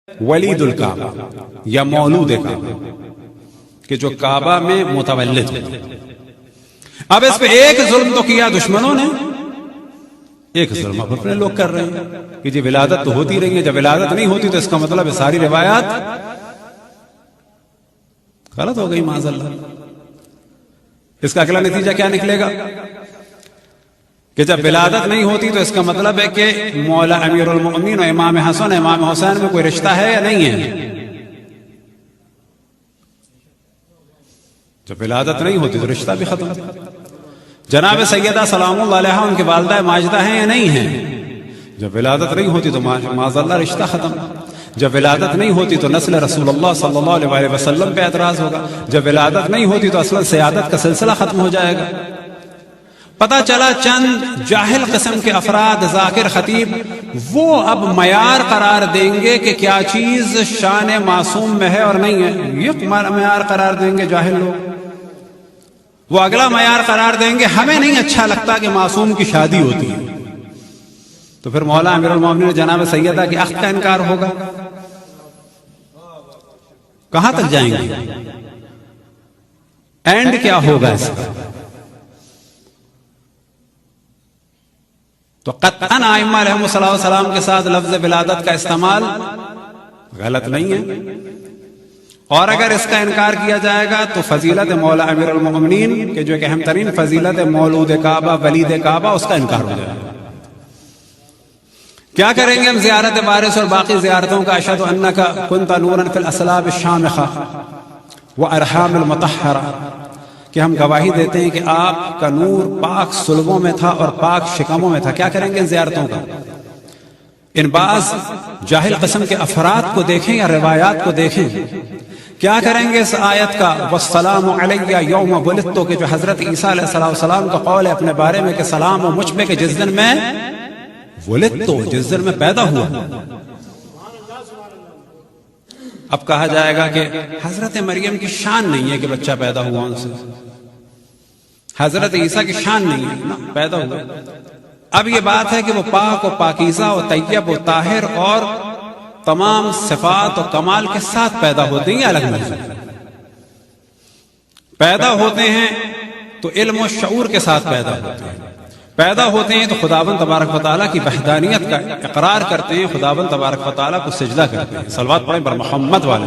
ولید الکعبہ یا مولود کعبہ کہ جو کعبہ میں متولد ہے۔ اب اس پہ ایک ظلم تو کیا دشمنوں نے، ایک ظلم اب اپنے لوگ کر رہے ہیں کہ جی ولادت تو ہوتی رہی ہے، جب ولادت نہیں ہوتی تو اس کا مطلب ہے ساری روایات غلط ہو گئی معاذ اللہ۔ اس کا اگلا نتیجہ کیا نکلے گا کہ جب ولادت نہیں ہوتی تو اس کا مطلب ہے کہ مولا امیر المؤمنین و امام حسن امام حسین میں کوئی رشتہ ہے یا نہیں ہے۔ جب ولادت نہیں ہوتی تو رشتہ بھی ختم۔ جناب سیدہ سلام اللہ علیہا ان کی والدہ ماجدہ ہیں یا نہیں ہیں؟ جب ولادت نہیں ہوتی تو معاذ اللہ رشتہ ختم۔ جب ولادت نہیں ہوتی تو نسل رسول اللہ صلی اللہ علیہ وسلم پہ اعتراض ہوگا۔ جب ولادت نہیں ہوتی تو اصلا سیادت کا سلسلہ ختم ہو جائے گا۔ پتہ چلا چند جاہل قسم کے افراد ذاکر خطیب وہ اب معیار قرار دیں گے کہ کیا چیز شان معصوم میں ہے اور نہیں ہے، یہ معیار قرار دیں گے جاہل لوگ۔ وہ اگلا معیار قرار دیں گے ہمیں نہیں اچھا لگتا کہ معصوم کی شادی ہوتی ہے، تو پھر مولا امیر المومنین جناب سیدہ کی اخت کا انکار ہوگا۔ کہاں تک جائیں گے؟ اینڈ کیا ہوگا اس کا؟ تو قطعاً ائمہ علیہم السلام کے ساتھ لفظ ولادت کا استعمال غلط نہیں ہے، اور اگر اس کا انکار کیا جائے گا تو فضیلت مولا امیر المؤمنین کہ جو ایک اہم ترین فضیلت مولود کعبہ ولید کعبہ اس کا انکار ہو جائے گا۔ کیا کریں گے ہم زیارت بارس اور باقی زیارتوں کا؟ اشہد انک کنت نورا فی الاسلاب الشامخہ وارحام المطہرہ، کہ ہم گواہی دیتے ہیں کہ آپ کا نور پاک صلبوں میں تھا اور پاک شکموں میں تھا۔ کیا کریں گے ان زیارتوں کا؟ ان بعض جاہل قسم کے افراد کو دیکھیں یا روایات کو دیکھیں، کیا کریں گے اس آیت کا والسلام علیہ یوم ولدت، کہ جو حضرت عیسیٰ علیہ السلام کا قول ہے اپنے بارے میں کہ سلام و مجھ پہ کہ جس دن میں ولدت، جس دن میں پیدا ہوا۔ اب کہا جائے گا کہ حضرت مریم کی شان نہیں ہے کہ بچہ پیدا ہوا ان سے، حضرت عیسیٰ کی شان نہیں ہے نا پیدا ہوا۔ اب یہ بات ہے کہ وہ پاک و پاکیزہ و طیب و طاہر اور تمام صفات و کمال کے ساتھ پیدا ہوتے ہیں، یہ الگ موضوع ہے۔ پیدا ہوتے ہیں تو علم و شعور کے ساتھ پیدا ہوتے ہیں، پیدا ہوتے ہیں تو خداوند تبارک و تعالیٰ کی وحدانیت کا اقرار کرتے ہیں، خداوند تبارک و تعالیٰ کو سجدہ کرتے ہیں۔ صلوات پڑھیں بر محمد والے۔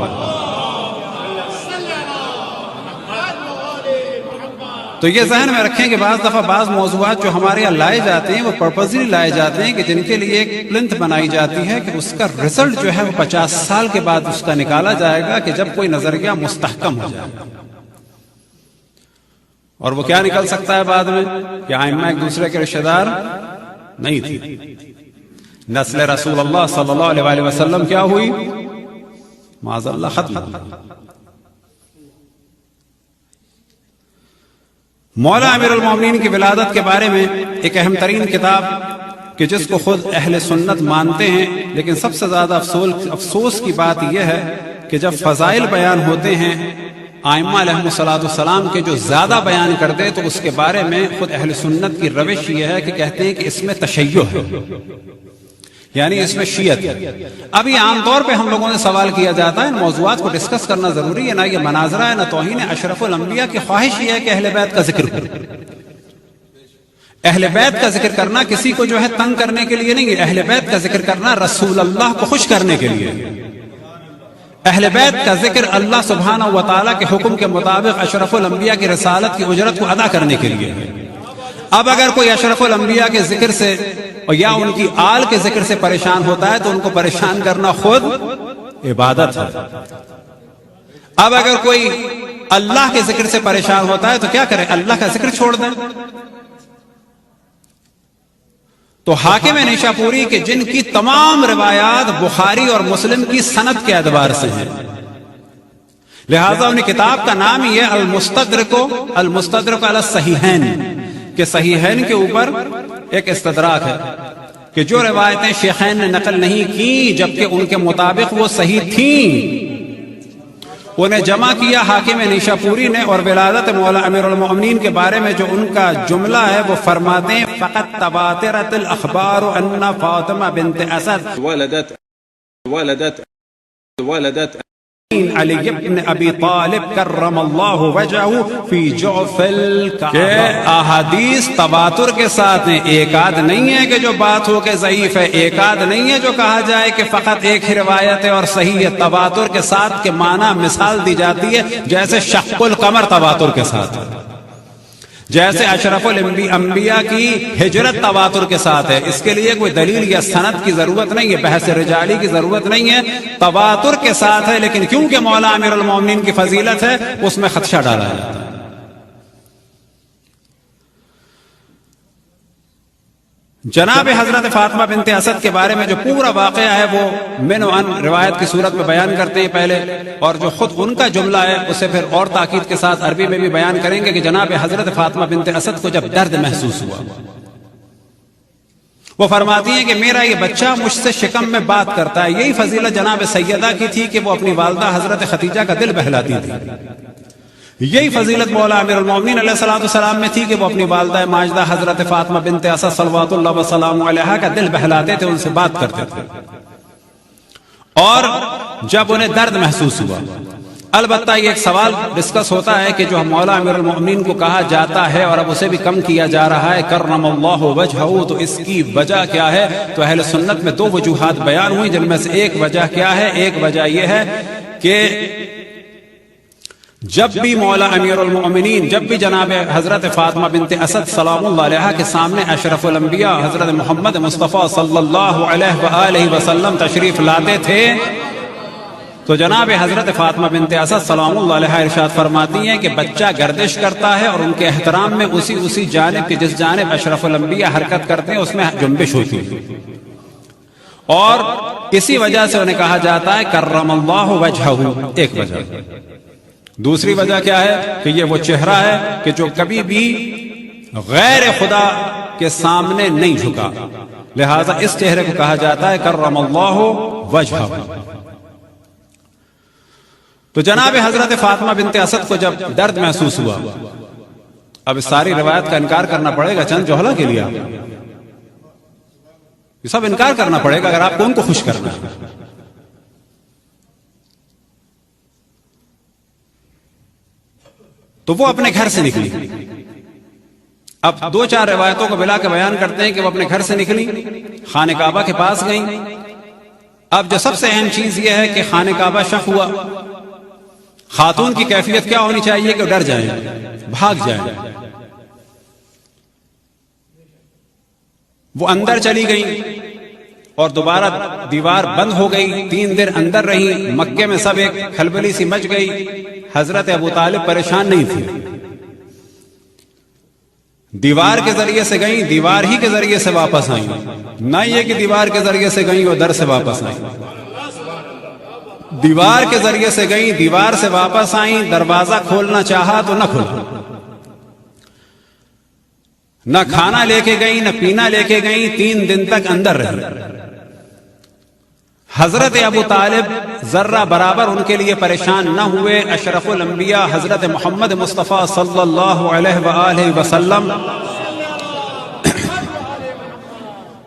تو یہ ذہن میں رکھیں کہ بعض دفعہ بعض موضوعات جو ہمارے یہاں لائے جاتے ہیں وہ پرپزلی لائے جاتے ہیں کہ جن کے لیے ایک پلنتھ بنائی جاتی ہے کہ اس کا رزلٹ جو ہے وہ 50 سال کے بعد اس کا نکالا جائے گا کہ جب کوئی نظریہ مستحکم ہو جائے گا۔ اور وہ کیا نکل سکتا ہے بعد میں کہ ائمہ ایک دوسرے کے رشتہ دار نہیں تھے، نسل رسول اللہ صلی اللہ علیہ وسلم کیا ہوئی؟ معاذ اللہ ختم۔ مولا امیر المومنین کی ولادت کے بارے میں ایک اہم ترین کتاب کہ جس کو خود اہل سنت مانتے ہیں، لیکن سب سے زیادہ افسوس کی بات یہ ہے کہ جب فضائل بیان ہوتے ہیں ائمہ علیہم السلام کے جو زیادہ بیان کر دے تو اس کے بارے میں خود اہل سنت کی روش یہ ہے کہ کہتے ہیں کہ اس میں تشیع ہے، یعنی اس میں شیعت ہے۔ اب یہ عام طور پہ ہم لوگوں نے سوال کیا جاتا ہے، ان موضوعات کو ڈسکس کرنا ضروری ہے، نہ یہ مناظرہ ہے نہ توہین ہے۔ اشرف الانبیاء کی خواہش یہ ہے کہ اہل بیت کا ذکر کرو۔ اہل بیت کا ذکر کرنا کسی کو جو ہے تنگ کرنے کے لیے نہیں ہے، اہل بیت کا ذکر کرنا رسول اللہ کو خوش کرنے کے لیے۔ اہل بیت کا ذکر اللہ سبحانہ و تعالیٰ کے حکم کے مطابق اشرف الانبیاء کی رسالت کی اجرت کو ادا کرنے کے لیے ہے۔ اب اگر کوئی اشرف الانبیاء کے ذکر سے اور یا ان کی آل کے ذکر سے پریشان ہوتا ہے تو ان کو پریشان کرنا خود عبادت ہے۔ اب اگر کوئی اللہ کے ذکر سے پریشان ہوتا ہے تو کیا کرے؟ اللہ کا ذکر چھوڑ دیں۔ تو حاکم نیشاپوری کے جن کی تمام روایات بخاری اور مسلم کی سند کے اعتبار سے ہیں، لہذا ان کتاب کا نام ہی ہے المستدرک علی الصحیحین، کہ صحیحین کے اوپر ایک استدراک ہے کہ جو روایتیں شیخین نے نقل نہیں کی جبکہ ان کے مطابق وہ صحیح تھیں، انہیں جمع کیا حاکم نیشاپوری نے، اور ولادت مولا امیر المؤمنین کے بارے میں جو ان کا جملہ ہے وہ فرماتے ہیں فقط تواترت الاخبار ان فاطمہ بنت اسد ولدت ولدت علی ابن ابی طالب کرم اللہ وجہہ فی جعف الکعبہ، کہ احادیث تواتر کے ساتھ ہیں، ایک آدھ نہیں ہے کہ جو بات ہو کے ضعیف ہے، ایک آدھ نہیں ہے جو کہا جائے کہ فقط ایک ہی روایت ہے اور صحیح ہے، تواتر کے ساتھ کے معنی مثال دی جاتی ہے جیسے شق القمر تواتر کے ساتھ ہے، جیسے اشرف الانبیاء کی ہجرت تواتر کے ساتھ ہے۔ اس کے لیے کوئی دلیل یا سند کی ضرورت نہیں ہے، بحث رجالی کی ضرورت نہیں ہے، تواتر کے ساتھ ہے، لیکن کیونکہ مولا امیر المومنین کی فضیلت ہے اس میں خدشہ ڈالا جاتا ہے۔ جناب حضرت فاطمہ بنت اسد کے بارے میں جو پورا واقعہ ہے وہ من و ان روایت کی صورت میں بیان کرتے ہیں پہلے، اور جو خود ان کا جملہ ہے اسے پھر اور تاکید کے ساتھ عربی میں بھی بیان کریں گے کہ جناب حضرت فاطمہ بنت اسد کو جب درد محسوس ہوا، وہ فرماتی ہیں کہ میرا یہ بچہ مجھ سے شکم میں بات کرتا ہے۔ یہی فضیلت جناب سیدہ کی تھی کہ وہ اپنی والدہ حضرت خدیجہ کا دل بہلاتی تھی، یہی فضیلت مولا امیر المومنین علیہ الصلوۃ والسلام میں تھی کہ وہ اپنی والدہ ماجدہ حضرت فاطمہ بنت اسد صلوات اللہ وسلام علیہا کا دل بہلاتے تھے، ان سے بات کرتے تھے۔ اور جب انہیں درد محسوس ہوا، البتہ یہ ایک سوال ڈسکس ہوتا ہے کہ جو مولا امیر المومنین کو کہا جاتا ہے اور اب اسے بھی کم کیا جا رہا ہے کرم اللہ وجہہ، تو اس کی وجہ کیا ہے؟ تو اہل سنت میں دو وجوہات بیان ہوئی، جن میں سے ایک وجہ کیا ہے؟ ایک وجہ یہ ہے کہ جب بھی مولا امیر المؤمنین، جب بھی جناب حضرت فاطمہ بنت اسد سلام اللہ علیہا کے سامنے اشرف الانبیاء حضرت محمد مصطفیٰ صلی اللہ علیہ وآلہ وسلم تشریف لاتے تھے، تو جناب حضرت فاطمہ بنت اسد سلام اللہ علیہا ارشاد فرماتی ہیں کہ بچہ گردش کرتا ہے اور ان کے احترام میں اسی جانب کی جس جانب اشرف الانبیاء حرکت کرتے ہیں اس میں جنبش ہوتی ہے، اور اسی وجہ سے انہیں کہا جاتا ہے کرم اللہ وجہہ، ایک وجہ۔ دوسری وجہ کیا ہے کہ یہ وہ چہرہ ہے کہ جو کبھی بھی غیر خدا کے سامنے نہیں جھکا، لہذا اس چہرے کو کہا جاتا ہے کرم اللہ وجہہ۔ تو جناب حضرت فاطمہ بنت اسد کو جب درد محسوس ہوا، اب اس ساری روایت کا انکار کرنا پڑے گا چند جوہلا کے لیے، یہ سب انکار کرنا پڑے گا اگر آپ کو ان کو خوش کرنا ہے۔ تو وہ اپنے گھر سے نکلی، اب دو چار روایتوں کو ملا کے بیان کرتے ہیں کہ وہ اپنے گھر سے نکلی، خانہ کعبہ کے پاس گئیں۔ اب جو سب سے اہم چیز یہ ہے کہ خانہ کعبہ شق ہوا، خاتون کی کیفیت کیا ہونی چاہیے کہ ڈر جائیں، بھاگ جائیں۔ وہ اندر چلی گئیں اور دوبارہ دیوار بند ہو گئی، 3 دن اندر رہی، مکے میں سب ایک کھلبلی سی مچ گئی۔ حضرت ابو طالب پریشان نہیں تھی، دیوار کے ذریعے سے گئیں، دیوار ہی کے ذریعے سے واپس آئیں، نہ یہ کہ دیوار کے ذریعے سے گئیں اور در سے واپس آئیں، دیوار کے ذریعے سے گئیں، دیوار سے واپس آئیں، دروازہ کھولنا چاہا تو نہ کھولا، نہ کھانا لے کے گئیں نہ پینا لے کے گئیں، 3 دن تک اندر رہی۔ حضرت ابو طالب ذرہ برابر ان کے لیے پریشان نہ ہوئے، اشرف الانبیاء حضرت محمد مصطفیٰ صلی اللہ علیہ وآلہ وسلم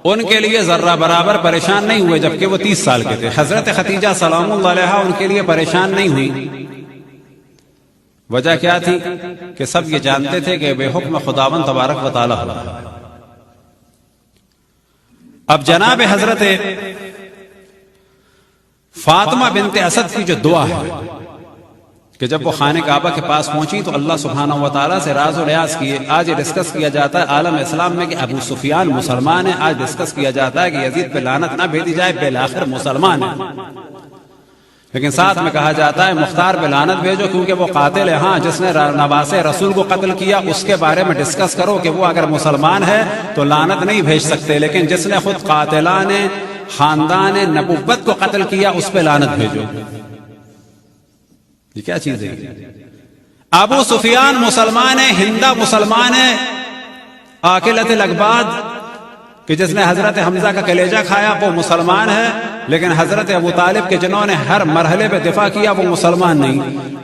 ان کے لیے ذرہ برابر پریشان نہیں ہوئے، جبکہ وہ 30 سال کے تھے۔ حضرت خدیجہ سلام اللہ علیہا ان کے لیے پریشان نہیں ہوئی، وجہ کیا تھی کہ سب یہ جانتے تھے کہ بے حکم خداوند تبارک و تعالی ہے۔ اب جناب حضرت فاطمہ بنت اسد کی جو دعا ہے کہ جب وہ خانہ کعبہ کے پاس پہنچی تو اللہ سبحانہ و تعالیٰ سے راز و ریاض کیے۔ آج یہ ڈسکس کیا جاتا ہے عالم اسلام میں کہ ابو سفیان مسلمان ہے، آج ڈسکس کیا جاتا ہے کہ یزید پہ لعنت نہ بھیجی جائے، بالآخر مسلمان ہے، لیکن ساتھ میں کہا جاتا ہے مختار پہ لعنت بھیجو کیونکہ وہ قاتل ہے۔ ہاں، جس نے نواس رسول کو قتل کیا اس کے بارے میں ڈسکس کرو کہ وہ اگر مسلمان ہے تو لعنت نہیں بھیج سکتے، لیکن جس نے خود قاتلان خاندان نبوت کو قتل کیا اس پہ لعنت بھیجو۔ یہ کیا چیز ہے؟ ابو سفیان مسلمان ہے، ہندہ مسلمان ہے، عاقلۃ الاقباد کہ جس نے حضرت حمزہ کا کلیجہ کھایا وہ مسلمان ہے، لیکن حضرت ابو طالب کے جنہوں نے ہر مرحلے پہ دفاع کیا وہ مسلمان نہیں۔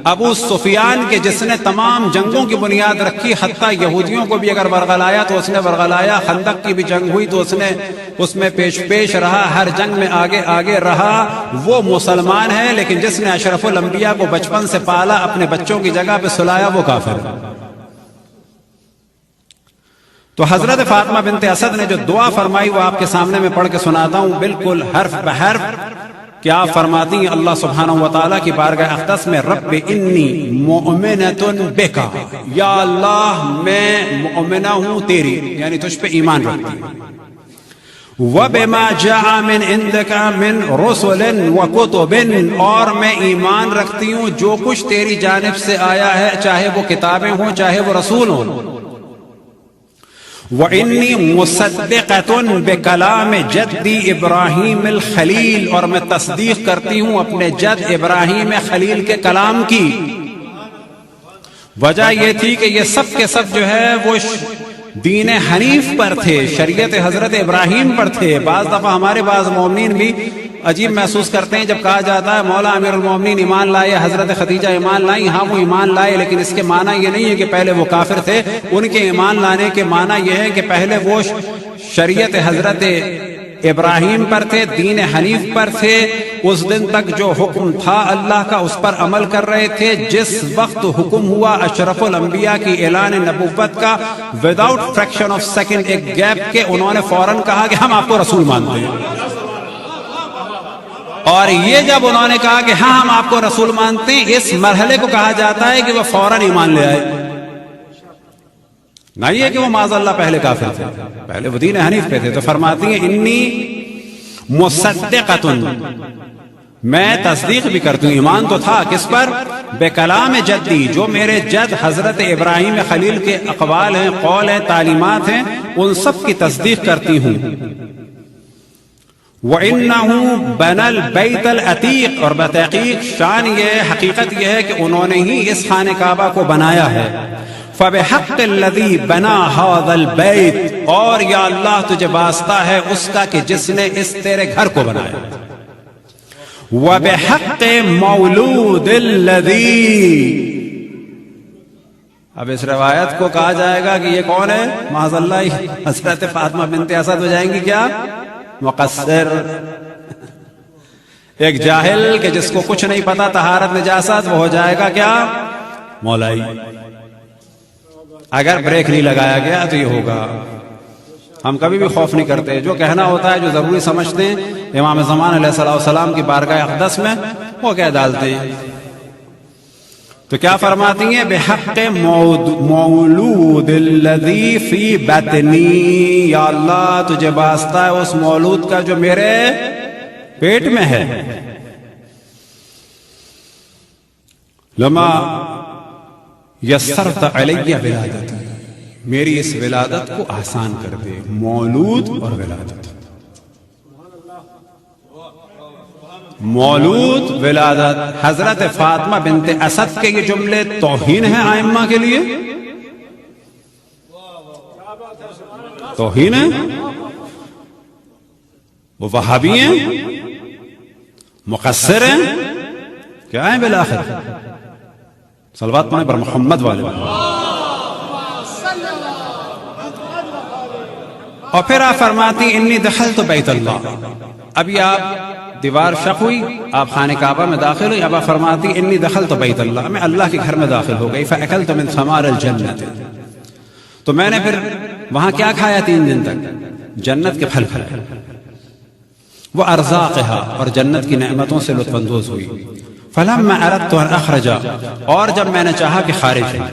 ابو سفیان کے جس نے تمام جنگوں کی بنیاد رکھی، حتیٰ یہودیوں کو بھی اگر ورغلایا تو اس نے ورغلایا، خندق کی بھی جنگ ہوئی تو اس نے اس میں پیش پیش رہا، ہر جنگ میں آگے آگے رہا، وہ مسلمان ہے، لیکن جس نے اشرف الانبیاء کو بچپن سے پالا، اپنے بچوں کی جگہ پہ سلایا، وہ کافر ہے۔ تو حضرت فاطمہ بنت اسد نے جو دعا فرمائی وہ آپ کے سامنے میں پڑھ کے سناتا ہوں، بالکل حرف بحرف۔ کیا فرماتی ہیں اللہ سبحانہ وتعالیٰ کی بارگاہ اقدس میں، رب انی مؤمنۃ بک، یا اللہ میں مؤمنہ ہوں تیری، یعنی تجھ پہ ایمان رکھتی ہوں، وَبِمَا جَاءَ مِنْ عِنْدِكَ مِنْ رُسُلٍ وَكُتُبٍ، اور میں ایمان رکھتی ہوں جو کچھ تیری جانب سے آیا ہے، چاہے وہ کتابیں ہوں چاہے وہ رسول ہوں، وَإِنِّي مُصَدِّقَةٌ بِكَلَامِ جَدِّي ابراہیم الخلیل، اور میں تصدیق کرتی ہوں اپنے جد ابراہیم خلیل کے کلام کی۔ وجہ یہ تھی کہ یہ سب کے سب جو ہے وہ دین حنیف پر تھے، شریعت حضرت ابراہیم پر تھے۔ بعض دفعہ ہمارے بعض مومنین بھی عجیب محسوس کرتے ہیں جب کہا جاتا ہے مولا امیر المومنین ایمان لائے، حضرت خدیجہ ایمان لائیں، ہاں وہ ایمان لائے، لیکن اس کے معنی یہ نہیں ہے کہ پہلے وہ کافر تھے۔ ان کے ایمان لانے کے معنی یہ ہے کہ پہلے وہ شریعت حضرت ابراہیم پر تھے، دین حنیف پر تھے، اس دن تک جو حکم تھا اللہ کا اس پر عمل کر رہے تھے۔ جس وقت حکم ہوا اشرف الانبیاء کی اعلان نبوت کا، وداؤٹ فریکشن آف سیکنڈ، ایک گیپ کے، انہوں نے فوراً کہا کہ ہم آپ کو رسول مانتے ہیں۔ اور یہ جب انہوں نے کہا کہ ہاں ہم آپ کو رسول مانتے ہیں، اس مرحلے کو کہا جاتا ہے کہ وہ فوراً ایمان لے آئے، نہ یہ کہ وہ معاذ اللہ پہلے کافر تھے، پہلے وہ دین حنیف پہ تھے۔ تو فرماتی ہیں انی مصدقۃ، میں تصدیق بھی کرتی ہوں، ایمان تو تھا کس پر؟ بے کلام جدی، جو میرے جد حضرت ابراہیم خلیل کے اقوال ہیں، قول ہیں، تعلیمات ہیں، ان سب کی تصدیق کرتی ہوں۔ وَإِنَّهُ بَنَى الْبَيْتَ الْعَتِيقَ، اور بتحقیق شان یہ حقیقت یہ ہے کہ انہوں نے ہی اس خانہ کعبہ کو بنایا ہے۔ فَبِحَقِّ الَّذِي بَنَى هَذَا الْبَيْتَ، اور یا اللہ تجھے واسطہ ہے اس کا کہ جس نے اس تیرے گھر کو بنایا۔ وَبِحَقِّ مَوْلُودِ الَّذِي، اب اس روایت کو کہا جائے گا کہ یہ کون ہے؟ معاذ اللہ حضرت فاطمہ بنت اسد ہو جائیں گی کیا؟ مقصر، ایک جاہل کہ جس کو کچھ نہیں پتا طہارت نجاست، وہ ہو جائے گا کیا؟ مولائی۔ اگر بریک نہیں لگایا گیا تو یہ ہوگا۔ ہم کبھی بھی خوف نہیں کرتے، جو کہنا ہوتا ہے، جو ضروری سمجھتے ہیں، امام زمان علیہ السلام کی بارگاہ اقدس میں وہ کہہ ڈالتے ہیں۔ تو کیا فرماتی ہیں؟ بحق مولود الذی فی بطنی، یا اللہ تجھے واسطہ ہے اس مولود کا جو میرے پیٹ میں ہے۔ لما یسرت علی ولادتی، میری اس ولادت کو آسان کر دے، مولود اور ولادت، مولود ولادت۔ حضرت فاطمہ بنت اسد کے یہ جملے توہین ہیں ائمہ کے لیے، توہین ہیں، وہ وہابی ہیں، مقصر ہیں، کیا ہیں بالآخر؟ صلوات پڑھیں پر محمد والے۔ اور پھر آپ فرماتی انی دخلت بیت اللہ، ابھی آپ دیوار شق ہوئی، آپ خانہ کعبہ میں داخل ہوئی، اب آپ فرماتی انی دخلت بیت اللہ، میں اللہ کے گھر میں داخل ہو گئی۔ فاکلت من ثمار الجنت، تو میں نے پھر وہاں کیا کھایا 3 دن تک؟ جنت کے پھل کھائے، وہ ارزاقہا، اور جنت کی نعمتوں سے لطف اندوز ہوئی۔ فلما اردت ان اخرج، اور جب میں نے چاہا کہ خارج ہوں۔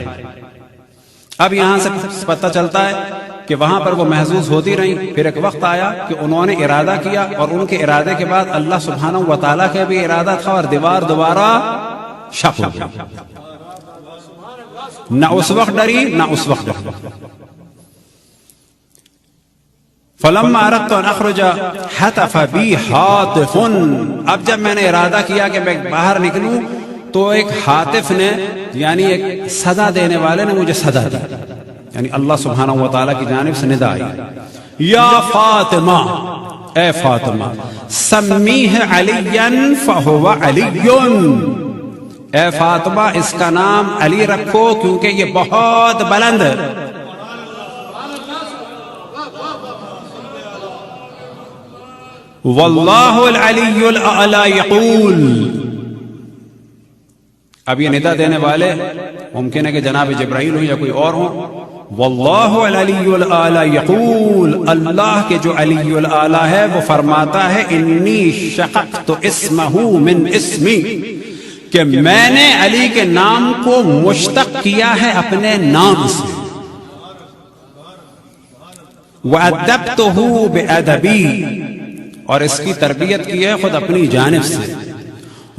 اب یہاں سے پتہ چلتا ہے کہ وہاں پر وہ محظوظ ہوتی رہیں، پھر ایک وقت آیا کہ انہوں نے ارادہ کیا، اور ان کے ارادے کے بعد اللہ سبحانہ وتعالیٰ کا بھی ارادہ تھا، اور دیوار دوبارہ شق ہو گئی، نہ اس وقت ڈری نہ اس وقت ڈری۔ فلما اردت ان اخرج حتف بی حاطف، اب جب میں نے ارادہ کیا کہ میں باہر نکلوں تو ایک حاطف نے، یعنی ایک صدا دینے والے نے مجھے صدا دی، یعنی اللہ سبحانہ وتعالیٰ کی جانب سے ندا آئی، یا فاطمہ، اے فاطمہ، سمیہ علیٰ فہو علی، اے فاطمہ اس کا نام علی رکھو کیونکہ یہ بہت بلند ہے۔ واللہ العلی الاعلی یقول. اب یہ ندا دینے والے ممکن ہے کہ جناب جبرائیل ہوں یا کوئی اور ہوں. واللہ العلی الاعلی یقول، اللہ کے جو علی الاعلی ہے وہ فرماتا ہے انی شققت اسمہ من اسمی، کہ میں نے علی کے نام کو مشتق کیا ہے اپنے نام سے. وَأَدَّبْتُهُ بِأَدَبِي، اور اس کی تربیت کی ہے خود اپنی جانب سے.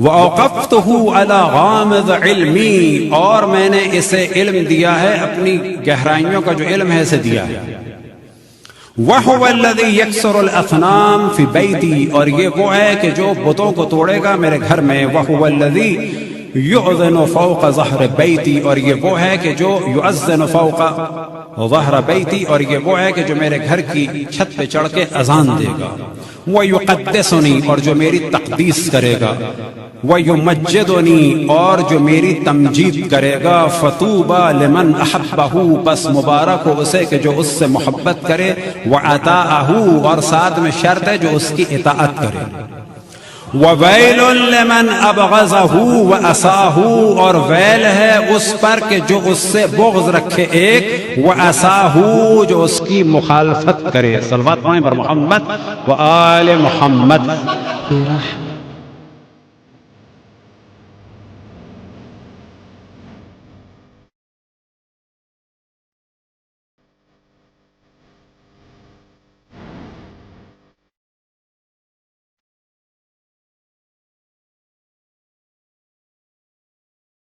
وَأَوْقَفْتُهُ عَلَى غَامِضِ عِلْمِي، اور میں نے اسے علم دیا ہے اپنی گہرائیوں کا جو علم ہے اسے دیا ہے. وَهُوَ الَّذِي يَكْسُرُ الْأَصْنَامَ فِي بَيْتِي، اور یہ وہ ہے کہ جو بتوں کو توڑے گا میرے گھر میں. وَهُوَ الَّذِي يُؤْذِنُ فَوْقَ ظَهْرِ بَيْتِي، اور یہ وہ ہے کہ جو يُؤَذِّنُ فَوْقَ ظَهْرِ بَيْتِي، اور یہ وہ ہے کہ جو میرے گھر کی چھت پہ چڑھ کے اذان دے گا. وَيُقَدِّسُنِي، اور جو میری تقدیس کرے گا. وَيُمَجِّدُنِي، اور جو میری تمجید کرے گا. فَطُوبَى لِمَنْ أَحَبَّهُ، پس مبارک ہو اسے کہ جو اس سے محبت کرے. وَأَطَاعَهُ، اور ساتھ میں شرط ہے جو اس کی اطاعت کرے. وَوَيْلٌ لِمَنْ أَبْغَضَهُ وَأَسَاهُ، اور ویل ہے اس پر کہ جو اس سے بغض رکھے ایک. وَأَسَاهُ، جو اس کی مخالفت کرے. صلوات پڑھیں پر محمد وآل محمد.